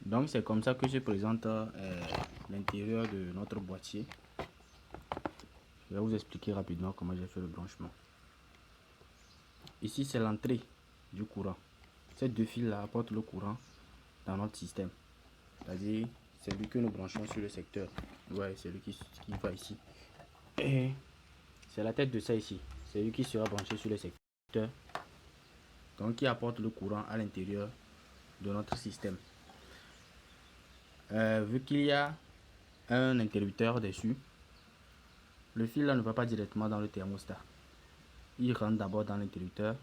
Donc c'est comme ça que se présente l'intérieur de notre boîtier. Je vais vous expliquer rapidement comment j'ai fait le branchement. Ici c'est l'entrée du courant. Ces deux fils là apportent le courant dans notre système. C'est-à-dire c'est lui que nous branchons sur le secteur. Ouais, c'est lui qui va ici. Et c'est la tête de ça ici. C'est lui qui sera branché sur le secteur. Donc qui apporte le courant à l'intérieur de notre système. Vu qu'il y a un interrupteur dessus, le fil là ne va pas directement dans le thermostat. Il rentre d'abord dans l'interrupteur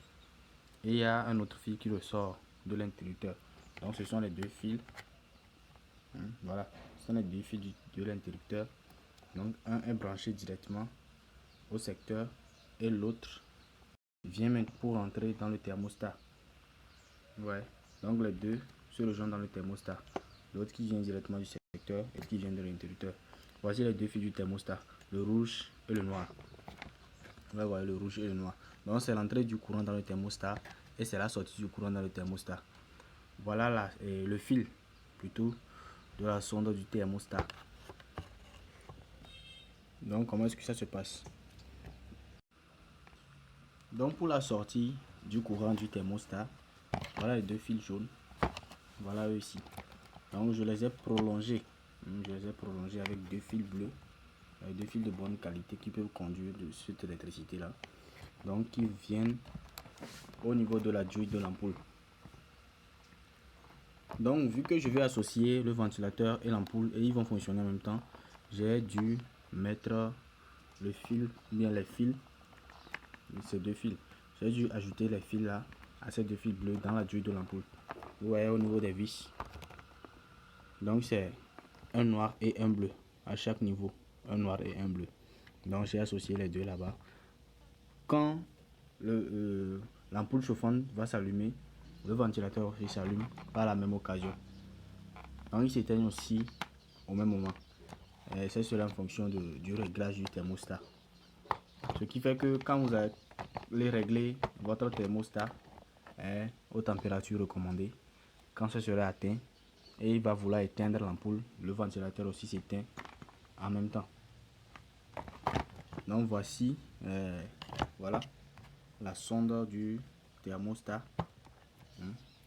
et il y a un autre fil qui ressort de l'interrupteur. Donc ce sont les deux fils. Voilà, ce sont les deux fils de l'interrupteur. Donc un est branché directement au secteur et l'autre vient maintenant pour entrer dans le thermostat. Ouais, donc les deux se rejoignent dans le thermostat. L'autre qui vient directement du secteur et qui vient de l'interrupteur. Voici les deux fils du thermostat, le rouge et le noir. Ouais, voilà, le rouge et le noir. Donc c'est l'entrée du courant dans le thermostat et c'est la sortie du courant dans le thermostat. Voilà le fil plutôt de la sonde du thermostat. Donc comment est-ce que ça se passe? Donc pour la sortie du courant du thermostat, voilà les deux fils jaunes. Voilà eux ici. Donc je les ai prolongés. Avec deux fils bleus. Deux fils de bonne qualité qui peuvent conduire de cette électricité là. Donc qui viennent au niveau de la douille de l'ampoule. Donc vu que je vais associer le ventilateur et l'ampoule et ils vont fonctionner en même temps, j'ai dû mettre le fil, bien les fils, ces deux fils. J'ai dû ajouter les fils là à ces deux fils bleus dans la douille de l'ampoule. Vous voyez au niveau des vis. Donc c'est un noir et un bleu à chaque niveau, un noir et un bleu. Donc j'ai associé les deux là-bas. Quand l'ampoule chauffante va s'allumer, le ventilateur aussi s'allume par la même occasion. Donc il s'éteigne aussi au même moment. C'est cela en fonction du réglage du thermostat. Ce qui fait que quand vous allez régler votre thermostat aux températures recommandées, quand ce sera atteint et il va vouloir éteindre l'ampoule, le ventilateur aussi s'éteint en même temps. Donc voici voilà la sonde du thermostat.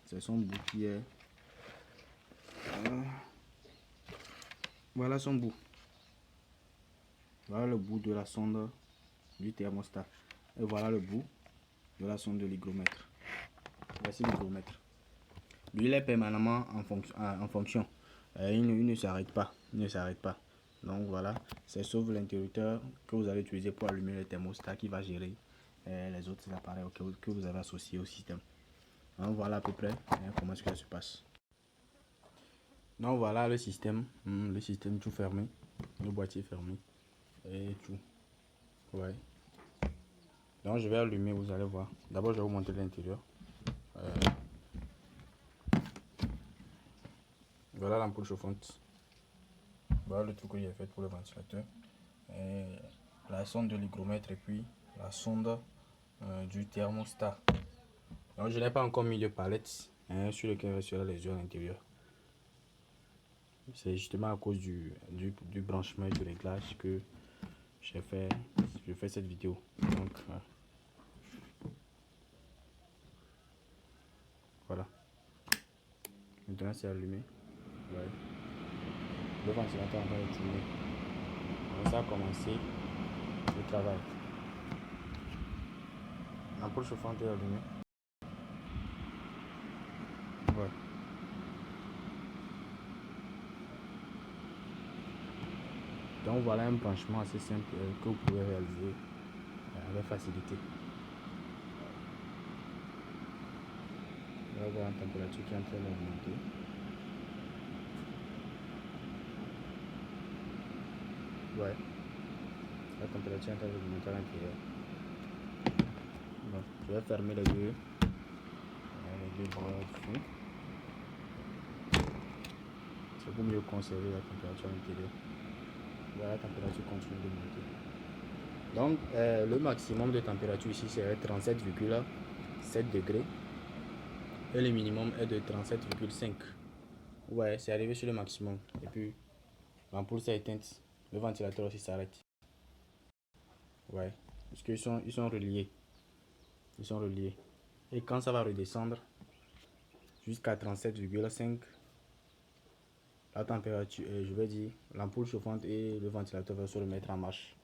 C'est son bout qui est voilà son bout. Voilà le bout de la sonde du thermostat. Et voilà le bout de la sonde de l'hygromètre. Voici l'hygromètre. Lui, il est permanemment en fonction. Il ne s'arrête pas. Donc voilà, c'est sauf l'interrupteur que vous allez utiliser pour allumer le thermostat qui va gérer les autres appareils que vous avez associés au système. Donc voilà à peu près comment est-ce que ça se passe. Donc voilà le système tout fermé, le boîtier fermé et tout. Ouais. Donc je vais allumer, vous allez voir. D'abord je vais vous montrer l'intérieur. Voilà l'ampoule chauffante. Voilà le truc que j'ai fait pour le ventilateur. Et la sonde de l'hygromètre et puis la sonde du thermostat. Donc je n'ai pas encore mis de palette sur lequel restera les yeux à l'intérieur. C'est justement à cause du branchement et du réglage que je fais cette vidéo. Donc voilà. Maintenant c'est allumé. Ouais. Le ventilateur va être tourné. Donc ça a commencé le travail. L'ampoule chauffante est allumée. Ouais. Donc voilà un branchement assez simple que vous pouvez réaliser avec facilité. On va voir la température qui est en train d'augmenter. Ouais. La température est en train d'augmenter à l'intérieur. Bon, je vais fermer les deux bras dessus. C'est pour mieux conserver la température à l'intérieur. Voilà, la température continue de monter. Donc le maximum de température ici serait 37,7 degrés et le minimum est de 37,5. Ouais, c'est arrivé sur le maximum. Et puis, l'ampoule s'est éteinte. Le ventilateur aussi s'arrête. Ouais. Parce ils sont reliés. Ils sont reliés. Et quand ça va redescendre jusqu'à 37,5, la température, je vais dire, l'ampoule chauffante et le ventilateur vont se remettre en marche.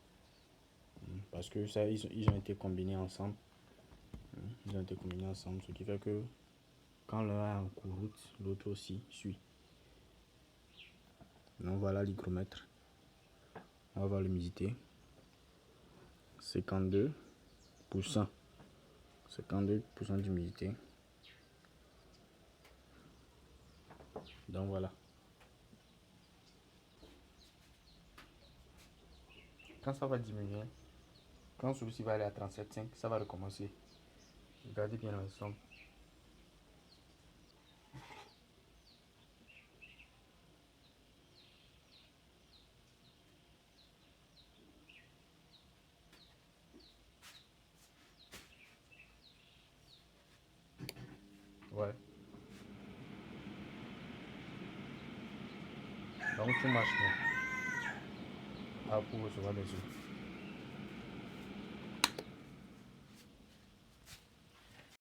Parce que ça, ils ont été combinés ensemble. Ils ont été combinés ensemble, ce qui fait que quand l'un est en courroute, l'autre aussi suit. Donc voilà l'hygromètre. On va voir l'humidité. 52%. 52% d'humidité. Donc voilà. Quand ça va diminuer, quand celui-ci va aller à 37,5, ça va recommencer. Regardez bien l'ensemble. Ouais. Donc tout marche bien. Ah, pour recevoir les eaux.